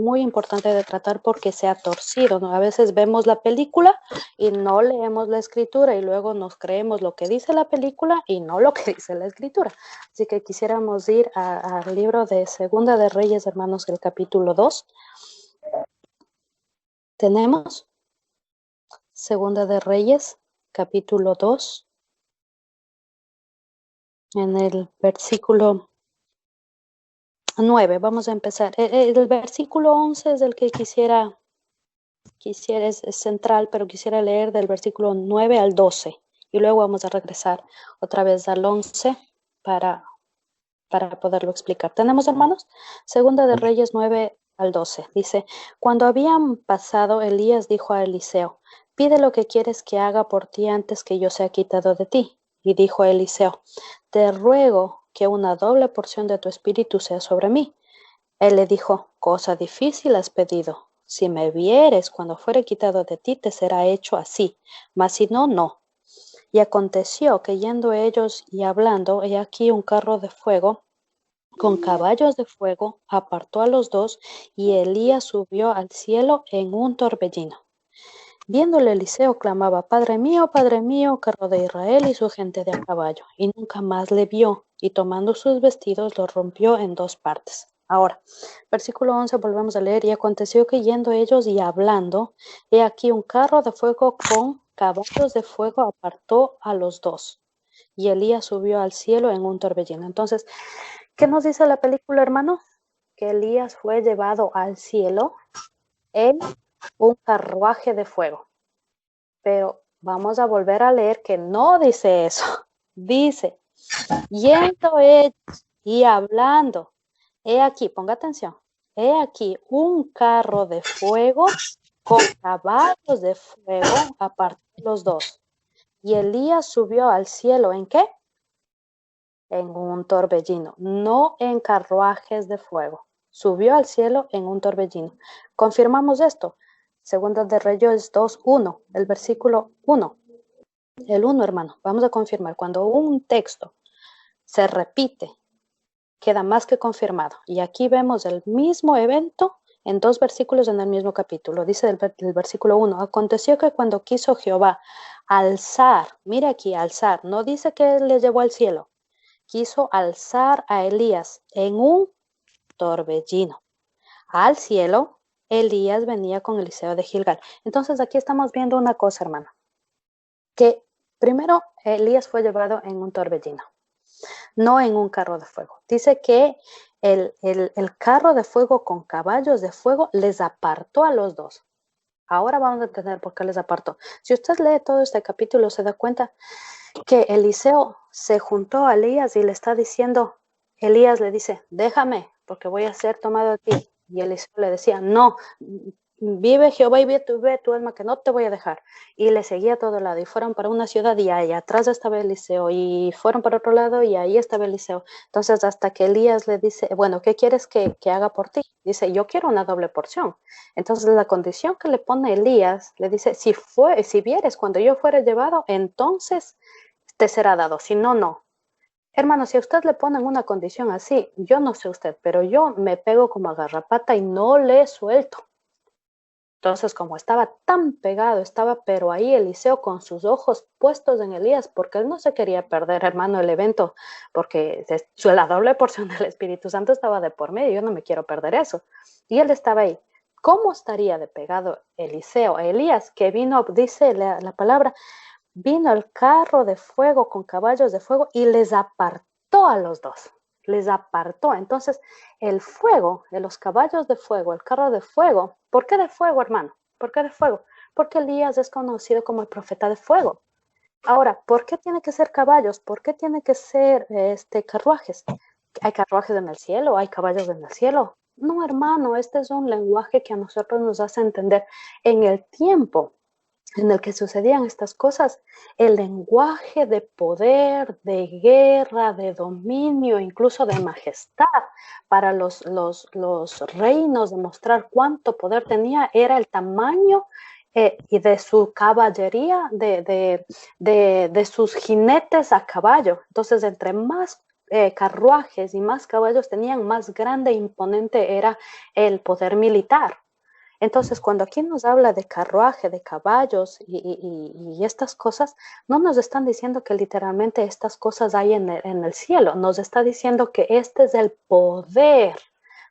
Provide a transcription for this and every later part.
muy importante de tratar porque se ha torcido, ¿no? A veces vemos la película y no leemos la escritura y luego nos creemos lo que dice la película y no lo que dice la escritura. Así que quisiéramos ir al libro de Segunda de Reyes, hermanos, el capítulo 2. Tenemos Segunda de Reyes, capítulo 2, en el versículo 9. Vamos a empezar. El versículo 11 es el que quisiera es central, pero quisiera leer del versículo 9 al 12 y luego vamos a regresar otra vez al 11 para poderlo explicar. ¿Tenemos, hermanos? Segunda de Reyes 9 al 12. Dice, cuando habían pasado, Elías dijo a Eliseo, pide lo que quieres que haga por ti antes que yo sea quitado de ti. Y dijo Eliseo, te ruego que una doble porción de tu espíritu sea sobre mí. Él le dijo, cosa difícil has pedido. Si me vieres cuando fuere quitado de ti, te será hecho así, mas si no, no. Y aconteció que yendo ellos y hablando, he aquí un carro de fuego con caballos de fuego apartó a los dos, y Elías subió al cielo en un torbellino. Viéndole Eliseo clamaba, Padre mío, carro de Israel y su gente de a caballo, y nunca más le vio, y tomando sus vestidos los rompió en dos partes. Ahora, versículo 11, volvemos a leer, y aconteció que yendo ellos y hablando, he aquí un carro de fuego con caballos de fuego apartó a los dos, y Elías subió al cielo en un torbellino. Entonces, ¿qué nos dice la película, hermano? Que Elías fue llevado al cielo en un carruaje de fuego. Pero vamos a volver a leer que no dice eso. Dice, yendo ellos y hablando, he aquí, ponga atención, he aquí un carro de fuego con caballos de fuego aparte de los dos. Y Elías subió al cielo, ¿en qué? En un torbellino, no en carruajes de fuego. Subió al cielo en un torbellino. Confirmamos esto. Segunda de Reyes 2:1, el versículo 1. El 1, hermano. Vamos a confirmar. Cuando un texto se repite, queda más que confirmado. Y aquí vemos el mismo evento en dos versículos en el mismo capítulo. Dice el versículo 1, aconteció que cuando quiso Jehová alzar, mire aquí, alzar, no dice que le llevó al cielo, quiso alzar a Elías en un torbellino al cielo. Elías venía con Eliseo de Gilgal. Entonces aquí estamos viendo una cosa, hermano, que primero Elías fue llevado en un torbellino, no en un carro de fuego. Dice que el carro de fuego con caballos de fuego les apartó a los dos. Ahora vamos a entender por qué les apartó. Si usted lee todo este capítulo, se da cuenta que Eliseo se juntó a Elías y le está diciendo, Elías le dice, déjame, porque voy a ser tomado a ti. Y Eliseo le decía, no, vive Jehová y vive tu alma, que no te voy a dejar. Y le seguía a todo lado, y fueron para una ciudad y ahí atrás estaba Eliseo, y fueron para otro lado y ahí estaba Eliseo. Entonces hasta que Elías le dice, bueno, ¿qué quieres que haga por ti? Dice, yo quiero una doble porción. Entonces la condición que le pone Elías, le dice, si vieres cuando yo fuera llevado, entonces te será dado, si no, no. Hermano, si a usted le ponen una condición así, yo no sé usted, pero yo me pego como a garrapata y no le suelto. Entonces, como estaba tan pegado, estaba pero ahí Eliseo con sus ojos puestos en Elías, porque él no se quería perder, hermano, el evento, porque la doble porción del Espíritu Santo estaba de por medio, yo no me quiero perder eso. Y él estaba ahí. ¿Cómo estaría de pegado Eliseo a Elías? Que vino, dice la palabra, vino el carro de fuego con caballos de fuego y les apartó a los dos. Les apartó. Entonces, el fuego de los caballos de fuego, el carro de fuego, ¿por qué de fuego, hermano? ¿Por qué de fuego? Porque Elías es conocido como el profeta de fuego. Ahora, ¿por qué tiene que ser caballos? ¿Por qué tiene que ser carruajes? ¿Hay carruajes en el cielo? ¿Hay caballos en el cielo? No, hermano, este es un lenguaje que a nosotros nos hace entender en el tiempo en el que sucedían estas cosas, el lenguaje de poder, de guerra, de dominio, incluso de majestad para los reinos, de mostrar cuánto poder tenía, era el tamaño y de su caballería, de sus jinetes a caballo. Entonces, entre más carruajes y más caballos tenían, más grande e imponente era el poder militar. Entonces, cuando aquí nos habla de carruaje, de caballos y estas cosas, no nos están diciendo que literalmente estas cosas hay en el cielo, nos está diciendo que este es el poder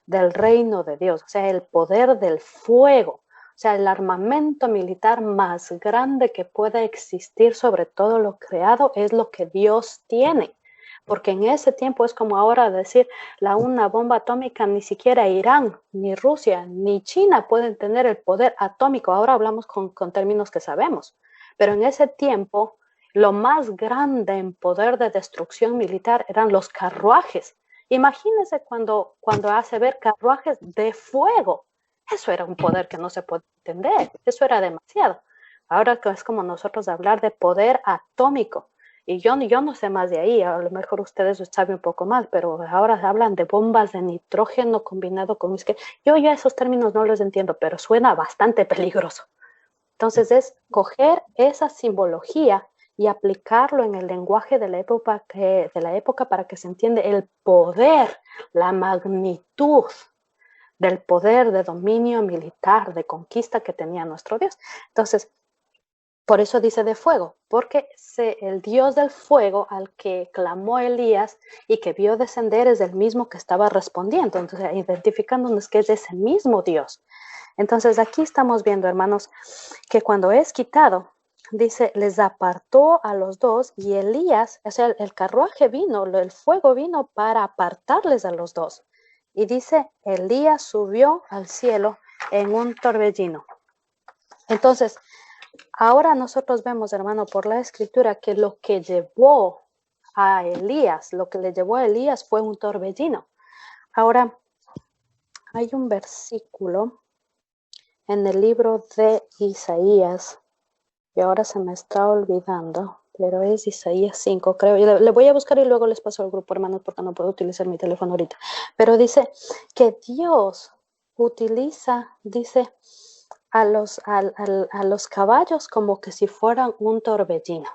del reino de Dios, o sea, el poder del fuego, o sea, el armamento militar más grande que pueda existir sobre todo lo creado es lo que Dios tiene. Porque en ese tiempo es como ahora decir, una bomba atómica, ni siquiera Irán, ni Rusia, ni China pueden tener el poder atómico. Ahora hablamos con términos que sabemos. Pero en ese tiempo, lo más grande en poder de destrucción militar eran los carruajes. Imagínense cuando hace ver carruajes de fuego. Eso era un poder que no se puede entender. Eso era demasiado. Ahora es como nosotros hablar de poder atómico. Y yo no sé más de ahí, a lo mejor ustedes saben un poco más, pero ahora hablan de bombas de nitrógeno combinado con... Es que yo ya esos términos no los entiendo, pero suena bastante peligroso. Entonces es coger esa simbología y aplicarlo en el lenguaje de la época para que se entienda el poder, la magnitud del poder de dominio militar, de conquista que tenía nuestro Dios. Entonces, por eso dice de fuego, porque el Dios del fuego al que clamó Elías y que vio descender es el mismo que estaba respondiendo. Entonces, identificándonos que es ese mismo Dios. Entonces, aquí estamos viendo, hermanos, que cuando es quitado, dice, les apartó a los dos y Elías, o sea, el carruaje vino, el fuego vino para apartarles a los dos. Y dice, Elías subió al cielo en un torbellino. Entonces, ahora nosotros vemos, hermano, por la escritura que lo que llevó a Elías, lo que le llevó a Elías fue un torbellino. Ahora, hay un versículo en el libro de Isaías, y ahora se me está olvidando, pero es Isaías 5, creo. Le voy a buscar y luego les paso al grupo, hermanos, porque no puedo utilizar mi teléfono ahorita. Pero dice que Dios utiliza, dice, a los caballos como que si fueran un torbellino.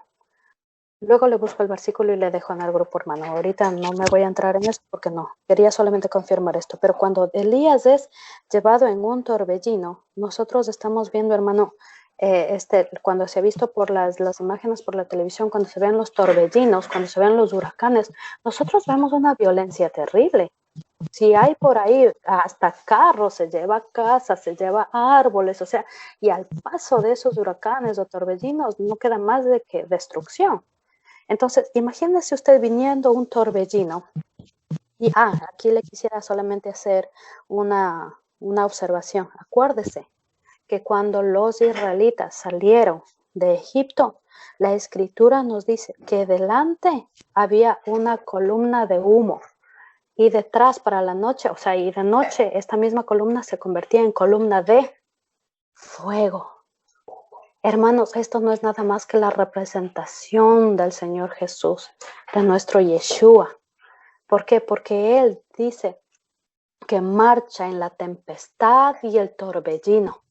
Luego le busco el versículo y le dejo en el grupo, hermano. Ahorita no me voy a entrar en eso porque no. Quería solamente confirmar esto. Pero cuando Elías es llevado en un torbellino, nosotros estamos viendo, hermano, cuando se ha visto por las imágenes por la televisión, cuando se ven los torbellinos, cuando se ven los huracanes, nosotros vemos una violencia terrible. Si hay por ahí hasta carros, se lleva casas, se lleva árboles, o sea, y al paso de esos huracanes o torbellinos no queda más de que destrucción. Entonces, imagínese usted viniendo un torbellino y, aquí le quisiera solamente hacer una observación. Acuérdese que cuando los israelitas salieron de Egipto, la escritura nos dice que delante había una columna de humo y detrás para la noche, o sea, y de noche esta misma columna se convertía en columna de fuego. Hermanos, esto no es nada más que la representación del Señor Jesús, de nuestro Yeshua. ¿Por qué? Porque Él dice que marcha en la tempestad y el torbellino.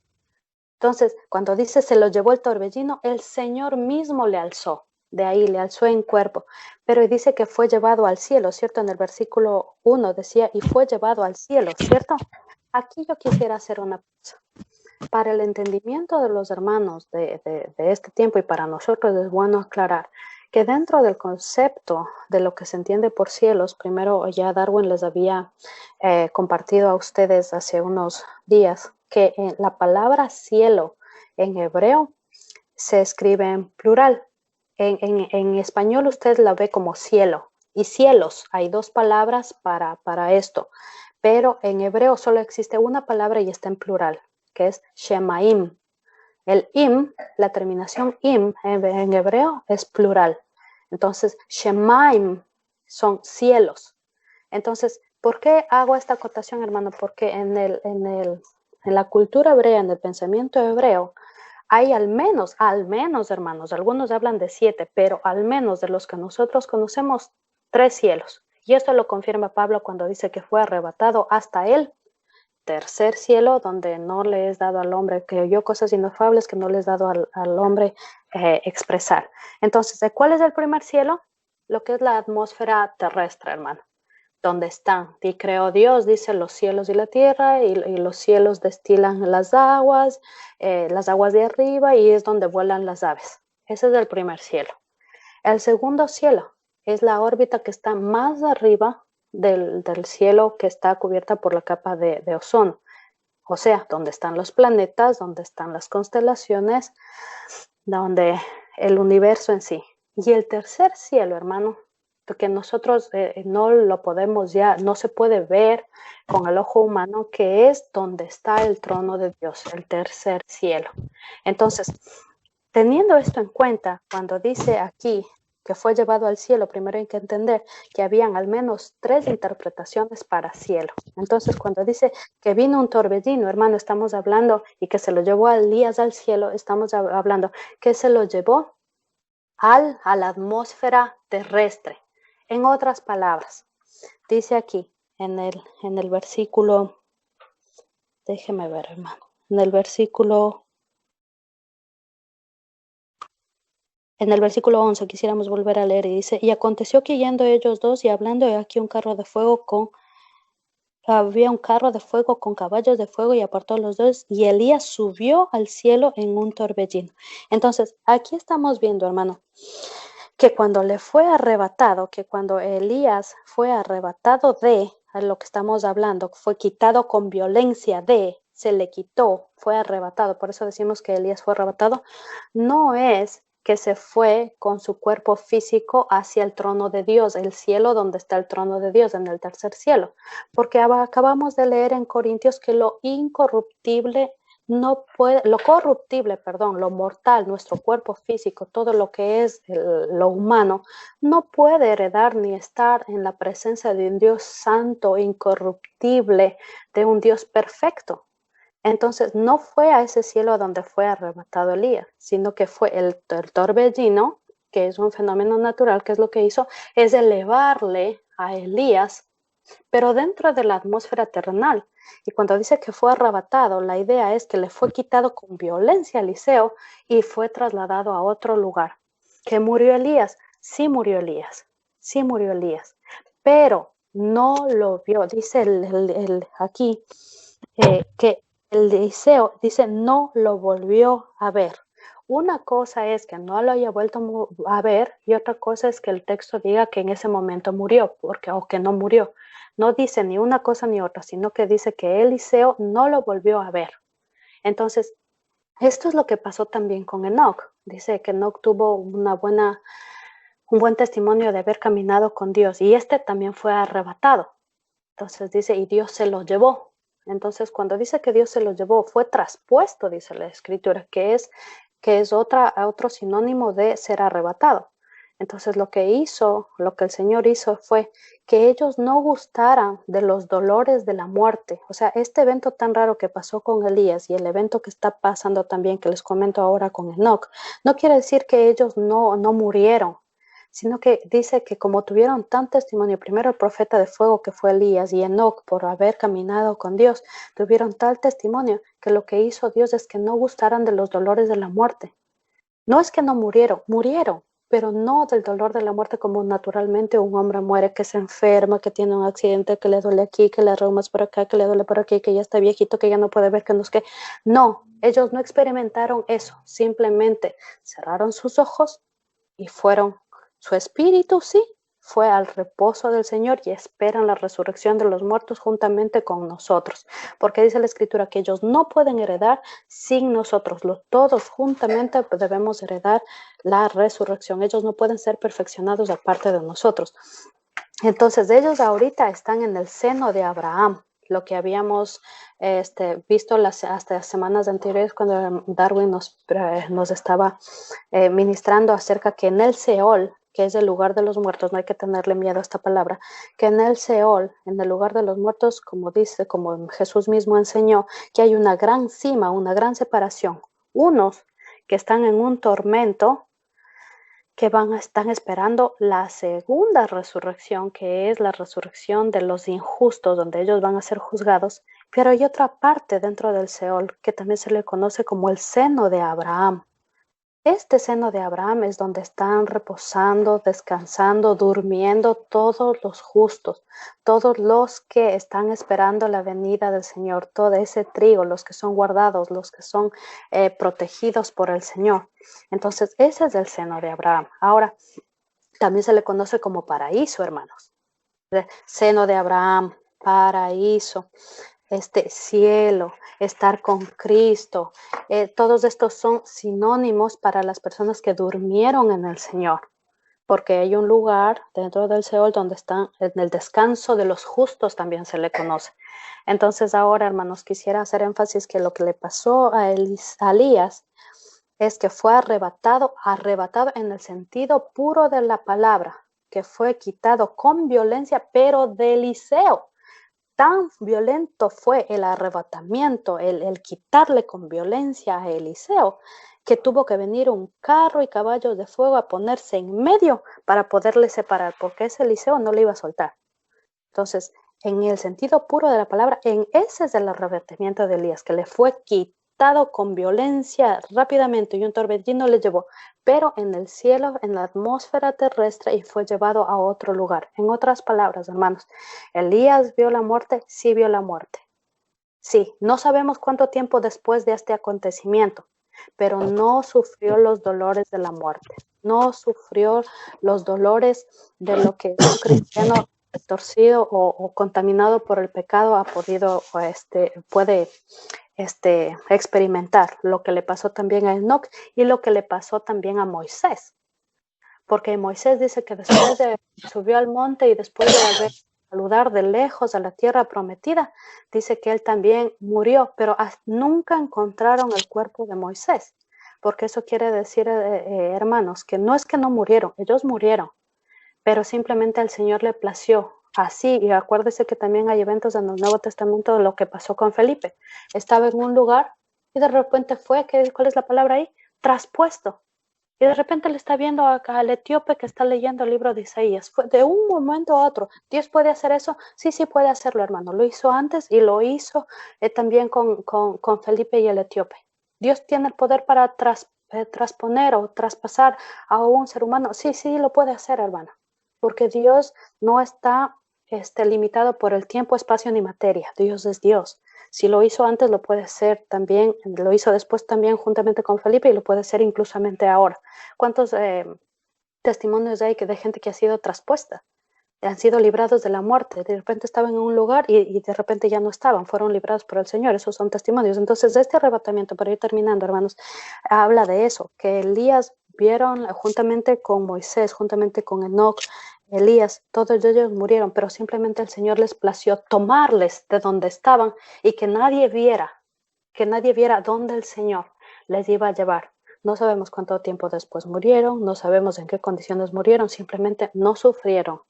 Entonces, cuando dice se lo llevó el torbellino, el Señor mismo le alzó. De ahí le alzó en cuerpo. Pero dice que fue llevado al cielo, ¿cierto? En el versículo 1 decía, y fue llevado al cielo, ¿cierto? Aquí yo quisiera hacer una pausa. Para el entendimiento de los hermanos de este tiempo y para nosotros es bueno aclarar que dentro del concepto de lo que se entiende por cielos, primero ya Darwin les había compartido a ustedes hace unos días que la palabra cielo en hebreo se escribe en plural. En español usted la ve como cielo y cielos. Hay dos palabras para esto, pero en hebreo solo existe una palabra y está en plural, que es Shemaim. El im, la terminación im en hebreo es plural. Entonces, Shemaim son cielos. Entonces, ¿por qué hago esta acotación, hermano? Porque en la cultura hebrea, en el pensamiento hebreo, hay al menos, hermanos, algunos hablan de 7, pero al menos de los que nosotros conocemos, 3 cielos. Y esto lo confirma Pablo cuando dice que fue arrebatado hasta el tercer cielo, donde no le es dado al hombre, que oyó cosas inofables que no le es dado al hombre expresar. Entonces, ¿cuál es el primer cielo? lo que es la atmósfera terrestre, hermano, donde están. Y creó Dios, dice, los cielos y la tierra, y los cielos destilan las aguas de arriba, y es donde vuelan las aves. Ese es el primer cielo. El segundo cielo es la órbita que está más arriba del cielo, que está cubierta por la capa de ozono. O sea, donde están los planetas, donde están las constelaciones, donde el universo en sí. Y el tercer cielo, hermano, que nosotros no lo podemos ya, no se puede ver con el ojo humano, que es donde está el trono de Dios, el tercer cielo. Entonces, teniendo esto en cuenta, cuando dice aquí que fue llevado al cielo, primero hay que entender que habían al menos 3 interpretaciones para cielo. Entonces, cuando dice que vino un torbellino, hermano, estamos hablando, y que se lo llevó a Elías al cielo, estamos hablando que se lo llevó a la atmósfera terrestre. En otras palabras, dice aquí en el versículo, déjeme ver, hermano, en el versículo 11 quisiéramos volver a leer, y dice, y aconteció que yendo ellos dos y hablando, aquí había un carro de fuego con caballos de fuego, y apartó a los dos, y Elías subió al cielo en un torbellino. Entonces, aquí estamos viendo, hermano, que cuando le fue arrebatado, que cuando Elías fue arrebatado a lo que estamos hablando, fue quitado con violencia se le quitó, fue arrebatado, por eso decimos que Elías fue arrebatado, no es que se fue con su cuerpo físico hacia el trono de Dios, el cielo donde está el trono de Dios, en el tercer cielo, porque acabamos de leer en Corintios que lo incorruptible no puede, lo mortal, nuestro cuerpo físico, todo lo que es lo humano, no puede heredar ni estar en la presencia de un Dios santo, incorruptible, de un Dios perfecto. Entonces, no fue a ese cielo donde fue arrebatado Elías, sino que fue el torbellino, que es un fenómeno natural, que es lo que hizo, es elevarle a Elías, pero dentro de la atmósfera terrenal. Y cuando dice que fue arrebatado, la idea es que le fue quitado con violencia a Eliseo y fue trasladado a otro lugar. ¿Que murió Elías? Sí murió Elías, sí murió Elías, pero no lo vio. Dice aquí que Eliseo, dice, no lo volvió a ver. Una cosa es que no lo haya vuelto a ver, y otra cosa es que el texto diga que en ese momento murió, o que no murió. No dice ni una cosa ni otra, sino que dice que Eliseo no lo volvió a ver. Entonces, esto es lo que pasó también con Enoc. Dice que Enoc tuvo un buen testimonio de haber caminado con Dios, y este también fue arrebatado. Entonces dice, y Dios se lo llevó. Entonces, cuando dice que Dios se lo llevó, fue traspuesto, dice la Escritura, que es otro sinónimo de ser arrebatado. Entonces, lo que el Señor hizo fue que ellos no gustaran de los dolores de la muerte. O sea, este evento tan raro que pasó con Elías, y el evento que está pasando también, que les comento ahora con Enoc, no quiere decir que ellos no murieron, sino que dice que como tuvieron tan testimonio, primero el profeta de fuego que fue Elías, y Enoc, por haber caminado con Dios, tuvieron tal testimonio que lo que hizo Dios es que no gustaran de los dolores de la muerte. No es que no murieron, pero no del dolor de la muerte como naturalmente un hombre muere, que se enferma, que tiene un accidente, que le duele aquí, que le reumas por acá, que le duele por aquí, que ya está viejito, que ya no puede ver, que no es que... No, ellos no experimentaron eso, simplemente cerraron sus ojos y fueron. Su espíritu sí fue al reposo del Señor, y esperan la resurrección de los muertos juntamente con nosotros, porque dice la Escritura que ellos no pueden heredar sin nosotros. Todos juntamente debemos heredar la resurrección. Ellos no pueden ser perfeccionados aparte de nosotros. Entonces, ellos ahorita están en el seno de Abraham, lo que habíamos visto hasta semanas anteriores, cuando Darwin nos estaba ministrando acerca que en el Seol, que es el lugar de los muertos, no hay que tenerle miedo a esta palabra, que en el Seol, en el lugar de los muertos, como Jesús mismo enseñó, que hay una gran cima, una gran separación. Unos que están en un tormento, que están esperando la segunda resurrección, que es la resurrección de los injustos, donde ellos van a ser juzgados. Pero hay otra parte dentro del Seol que también se le conoce como el seno de Abraham, este seno de Abraham es donde están reposando, descansando, durmiendo todos los justos, todos los que están esperando la venida del Señor, todo ese trigo, los que son guardados, los que son protegidos por el Señor. Entonces, ese es el seno de Abraham. Ahora, también se le conoce como paraíso, hermanos. Seno de Abraham, paraíso, cielo, estar con Cristo. Todos estos son sinónimos para las personas que durmieron en el Señor, porque hay un lugar dentro del Seol donde están en el descanso de los justos, también se le conoce. Entonces ahora, hermanos, quisiera hacer énfasis que lo que le pasó a Elías es que fue arrebatado en el sentido puro de la palabra, que fue quitado con violencia, pero de Eliseo. Tan violento fue el arrebatamiento, el quitarle con violencia a Eliseo, que tuvo que venir un carro y caballos de fuego a ponerse en medio para poderle separar, porque ese Eliseo no le iba a soltar. Entonces, en el sentido puro de la palabra, en ese es el arrebatamiento de Elías, que le fue quitado con violencia rápidamente y un torbellino le llevó, pero en el cielo, en la atmósfera terrestre, y fue llevado a otro lugar. En otras palabras, hermanos, ¿Elías vio la muerte? Sí vio la muerte. Sí, no sabemos cuánto tiempo después de este acontecimiento, pero no sufrió los dolores de la muerte, no sufrió los dolores de lo que un cristiano torcido o contaminado por el pecado puede experimentar, lo que le pasó también a Enoc y lo que le pasó también a Moisés. Porque Moisés dice que después de subió al monte y después de haber saludar de lejos a la tierra prometida, dice que él también murió, pero nunca encontraron el cuerpo de Moisés, porque eso quiere decir, hermanos, que no es que no murieron, ellos murieron, pero simplemente al Señor le plació así. Y acuérdese que también hay eventos en el Nuevo Testamento de lo que pasó con Felipe. Estaba en un lugar y de repente ¿cuál es la palabra ahí? Traspuesto. Y de repente le está viendo al etíope que está leyendo el libro de Isaías. Fue de un momento a otro. ¿Dios puede hacer eso? Sí, sí puede hacerlo, hermano. Lo hizo antes y lo hizo también con Felipe y el etíope. Dios tiene el poder para trasponer o traspasar a un ser humano. Sí, sí, lo puede hacer, hermano. Porque Dios no está limitado por el tiempo, espacio ni materia. Dios es Dios. Si lo hizo antes, lo puede hacer también, lo hizo después también juntamente con Felipe y lo puede hacer inclusamente ahora. ¿Cuántos testimonios hay de gente que ha sido traspuesta? Han sido librados de la muerte, de repente estaban en un lugar y de repente ya no estaban, fueron librados por el Señor, esos son testimonios. Entonces, este arrebatamiento, para ir terminando, hermanos, habla de eso, que Elías vieron juntamente con Moisés, juntamente con Enoc, Elías, todos ellos murieron, pero simplemente el Señor les plació tomarles de donde estaban y que nadie viera dónde el Señor les iba a llevar. No sabemos cuánto tiempo después murieron, no sabemos en qué condiciones murieron, simplemente no sufrieron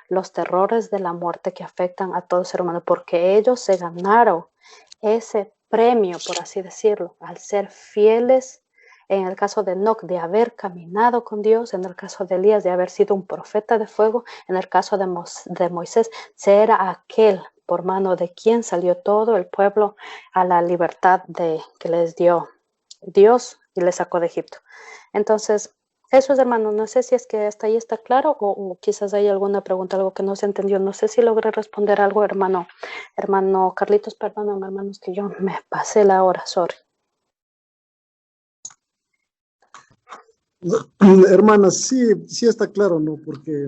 los terrores de la muerte que afectan a todo ser humano, porque ellos se ganaron ese premio, por así decirlo, al ser fieles. En el caso de Enoc, de haber caminado con Dios; en el caso de Elías, de haber sido un profeta de fuego; en el caso de Moisés, ser aquel por mano de quien salió todo el pueblo a la libertad que les dio Dios y les sacó de Egipto. Entonces, eso es, hermano. No sé si es que hasta ahí está claro o quizás hay alguna pregunta, algo que no se entendió. No sé si logré responder algo, hermano. Hermano Carlitos, perdóname, hermanos, que yo me pasé la hora, sorry. Hermana, sí, sí está claro, ¿no? Porque